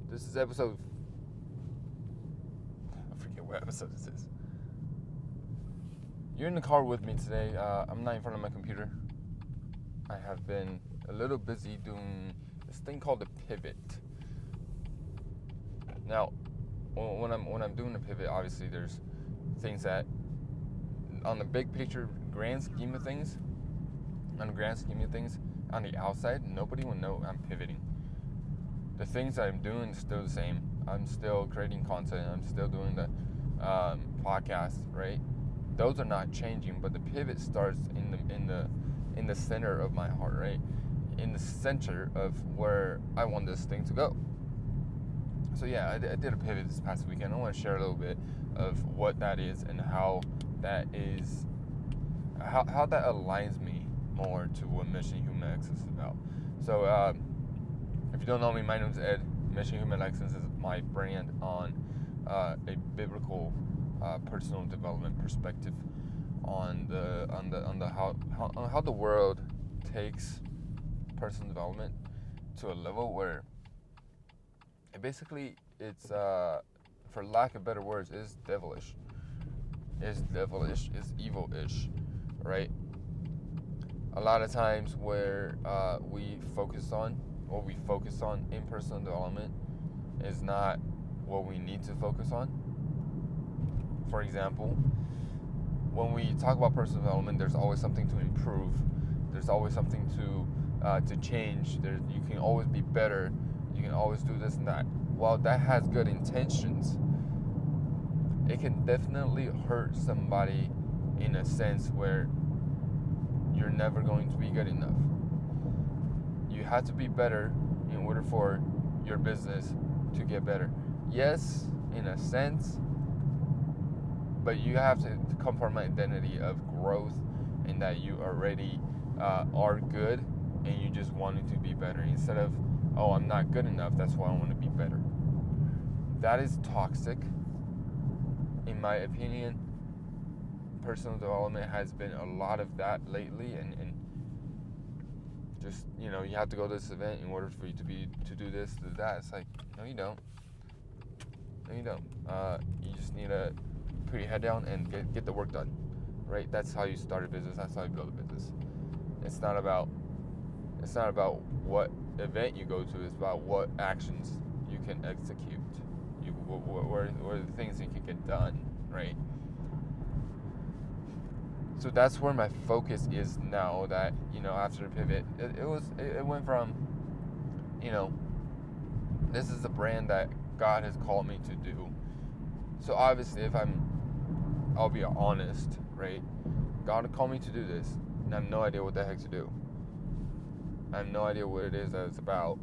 This is episode. I forget what episode this is. You're in the car with me today. I'm not in front of my computer. I have been a little busy doing this thing called the pivot. Now, when I'm doing the pivot, obviously there's things that, on the big picture, grand scheme of things, on the outside, nobody will know I'm pivoting. The things that I'm doing is still the same. I'm still creating content. I'm still doing the podcast, right? Those are not changing, but the pivot starts in the center of my heart, right? In the center of where I want this thing to go. So yeah, I did a pivot this past weekend. I want to share a little bit of what that is and how that aligns me more to what Mission Human Excellence is about. So if you don't know me, my name is Ed. Mission Human Excellence is my brand on a biblical personal development perspective on how the world takes personal development to a level where it's for lack of better words, is devilish. Is evil-ish, right? A lot of times where what we focus on in personal development is not what we need to focus on. For example, when we talk about personal development, there's always something to improve. There's always something to change. You can always be better. You can always do this and that. While that has good intentions, it can definitely hurt somebody in a sense where you're never going to be good enough. You have to be better in order for your business to get better. Yes, in a sense, but you have to come from an identity of growth and that you already are good and you just wanted to be better instead of, oh, I'm not good enough, that's why I want to be better. That is toxic. In my opinion, personal development has been a lot of that lately, and just, you have to go to this event in order for you to do this, do that. It's like, no, you don't. You just need to put your head down and get the work done, right? That's how you start a business. That's how you build a business. It's not about what event you go to. It's about what actions you can execute. What are the things you can get done, right? So that's where my focus is now. That after the pivot, it went from, this is a brand that God has called me to do. So obviously, I'll be honest, right? God called me to do this, and I have no idea what the heck to do. I have no idea what it is that it's about,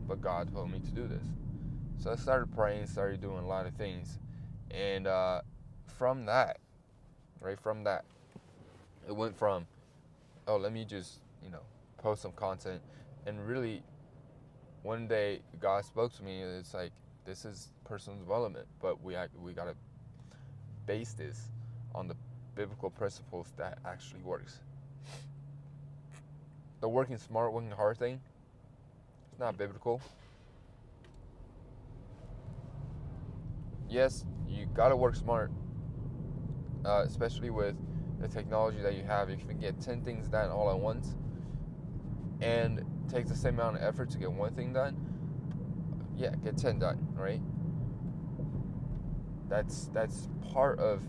but God told me to do this. So I started praying, started doing a lot of things, and from that, it went from, oh, let me just, post some content, and really, one day God spoke to me. It's like, this is personal development, but we gotta base this on the biblical principles that actually works. The working smart, working hard thing, it's not biblical. Yes, you gotta work smart, especially with the technology that you have. If you can get 10 things done all at once, and it takes the same amount of effort to get one thing done, yeah, get 10 done, right? That's part of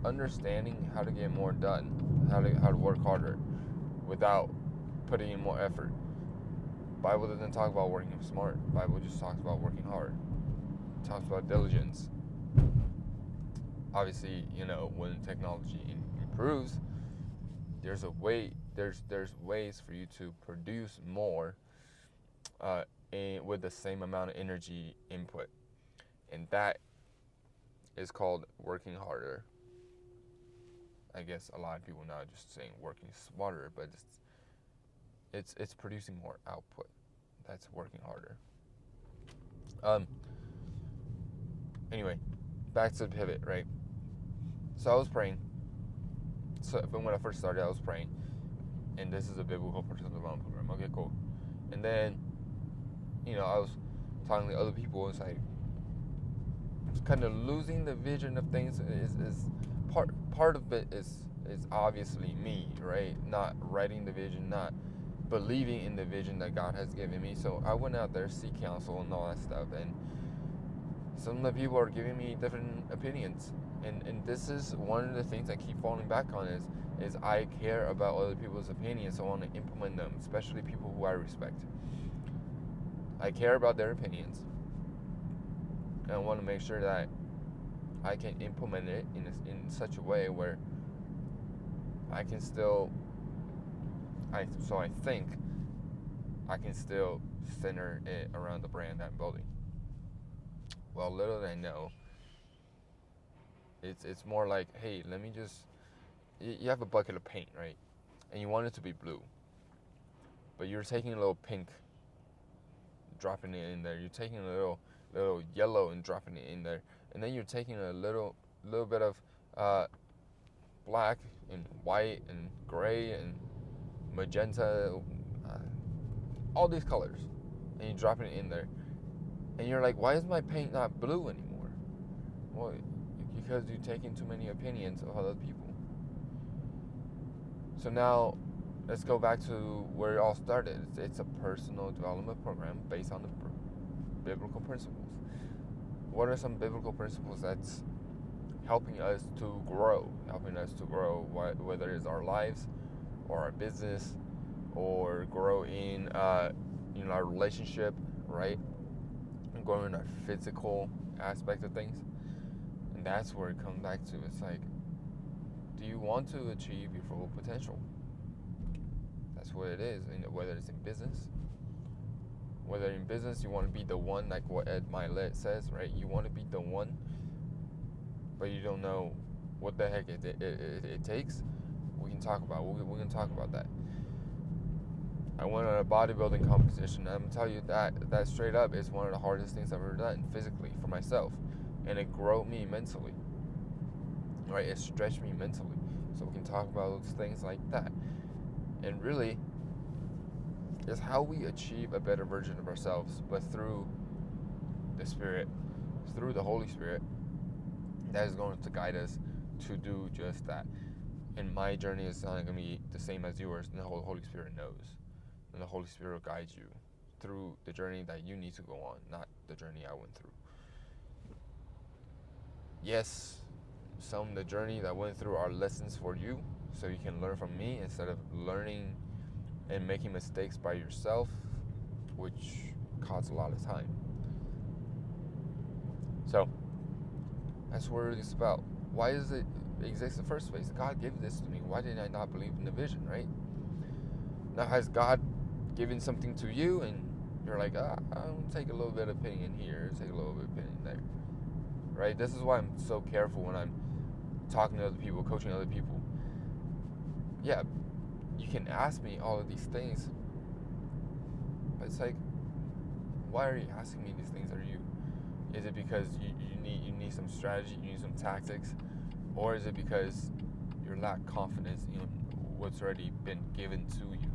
understanding how to get more done, how to work harder without putting in more effort. Bible doesn't talk about working smart. Bible just talks about working hard. It talks about diligence. Obviously, when technology improves, there's ways for you to produce more with the same amount of energy input, and that is called working harder. I guess a lot of people now are just saying working smarter, but it's producing more output. That's working harder. Anyway, back to the pivot, right? So I was praying. So when I first started, I was praying, and this is a biblical personal development program. Okay, cool. And then, I was talking to other people, it's like kind of losing the vision of things is part of it is obviously me, right? Not writing the vision, not believing in the vision that God has given me. So I went out there, seek counsel and all that stuff, and some of the people are giving me different opinions, and this is one of the things I keep falling back on is I care about other people's opinions. So I want to implement them, especially people who I respect. I care about their opinions, and I want to make sure that I can implement it in such a way where I can still, I think I can still center it around the brand I'm building. Well, little did I know, it's more like, hey, let me just, you have a bucket of paint, right? And you want it to be blue, but you're taking a little pink, dropping it in there. You're taking a little yellow and dropping it in there, and then you're taking a little bit of black and white and gray and magenta, all these colors, and you're dropping it in there, and you're like, why is my paint not blue anymore? Well, because you're taking too many opinions of other people. So now, let's go back to where it all started. It's a personal development program based on the biblical principles. What are some biblical principles that's helping us to grow? Whether it's our lives or our business, or grow in our relationship, right? And grow in our physical aspect of things. And that's where it comes back to. It's like, do you want to achieve your full potential? That's what it is. And whether it's in business, you want to be the one, like what Ed Milet says, right? You want to be the one, but you don't know what the heck it takes. We can talk about that. I went on a bodybuilding competition. I'm gonna tell you that straight up is one of the hardest things I've ever done physically for myself, and it grew me mentally. Right, it stretched me mentally. So we can talk about those things like that. And really, it's how we achieve a better version of ourselves, but through the Spirit, through the Holy Spirit, that is going to guide us to do just that. And my journey is not going to be the same as yours, and the Holy Spirit knows. And the Holy Spirit will guide you through the journey that you need to go on, not the journey I went through. Yes, some of the journey that I went through are lessons for you, so you can learn from me instead of learning and making mistakes by yourself, which costs a lot of time. So that's what it's about. Why does it exist in the first place? God gave this to me. Why did I not believe in the vision, right? Now, has God given something to you and you're like, I'll take a little bit of opinion here, take a little bit of opinion there, right? This is why I'm so careful when I'm talking to other people, coaching other people. Yeah, you can ask me all of these things, but it's like, why are you asking me these things? Is it because you need some strategy, you need some tactics, or is it because you lack confidence in what's already been given to you?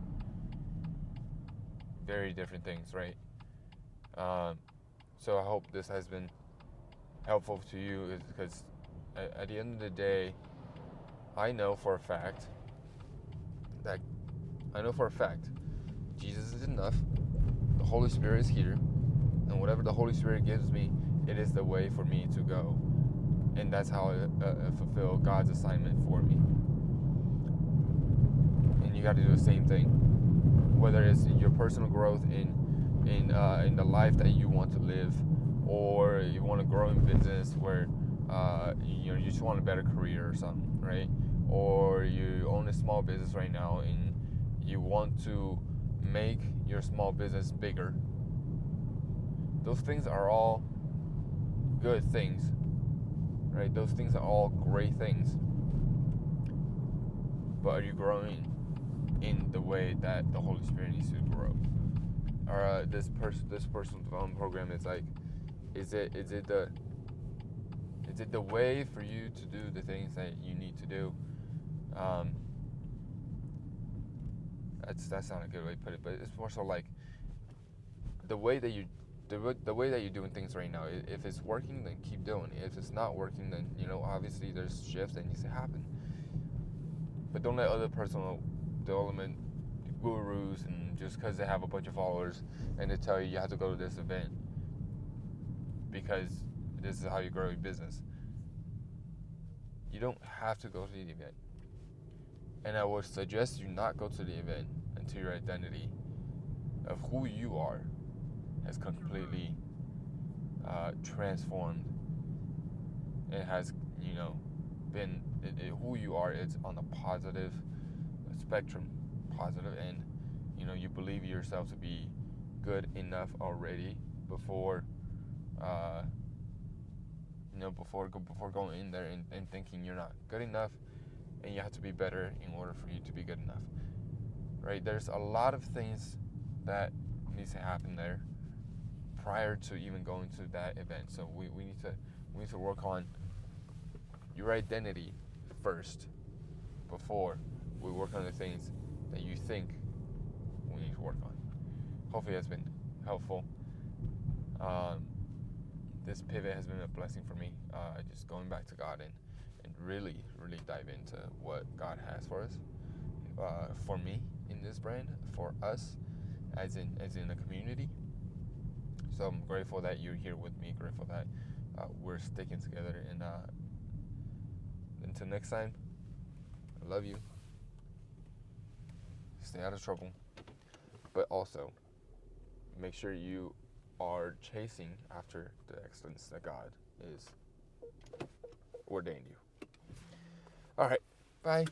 Very different things, right? So I hope this has been helpful to you, is because at the end of the day, I know for a fact Jesus is enough, the Holy Spirit is here, and whatever the Holy Spirit gives me, it is the way for me to go. And that's how I fulfill God's assignment for me. And you got to do the same thing, whether it's in your personal growth, in the life that you want to live, or you want to grow in business where you just want a better career or something, right? Or you own a small business right now and you want to make your small business bigger. Those things are all good things, right? Those things are all great things. But are you growing in the way that the Holy Spirit needs to grow? Or this personal development program is like, is it the way for you to do the things that you need to do? That's not a good way to put it, but it's more so like the way that you the way that you're doing things right now, if it's working, then keep doing it. If it's not working, then obviously there's shifts that needs to happen. But don't let other personal development gurus, and just because they have a bunch of followers and they tell you have to go to this event because this is how you grow your business. You don't have to go to the event. And I would suggest you not go to the event until your identity of who you are has completely transformed. It has, been who you are. It's on a positive spectrum, positive, and you believe yourself to be good enough already before before going in there and thinking you're not good enough and you have to be better in order for you to be good enough, right? There's a lot of things that needs to happen there prior to even going to that event. So we need to work on your identity first before we work on the things that you think we need to work on. Hopefully that's been helpful. This pivot has been a blessing for me, just going back to God and really dive into what God has for us, for me in this brand, for us as in a community. So I'm grateful that you're here with me, grateful that we're sticking together, and until next time, I love you. Stay out of trouble, but also make sure you are chasing after the excellence that God is ordained you. All right, bye.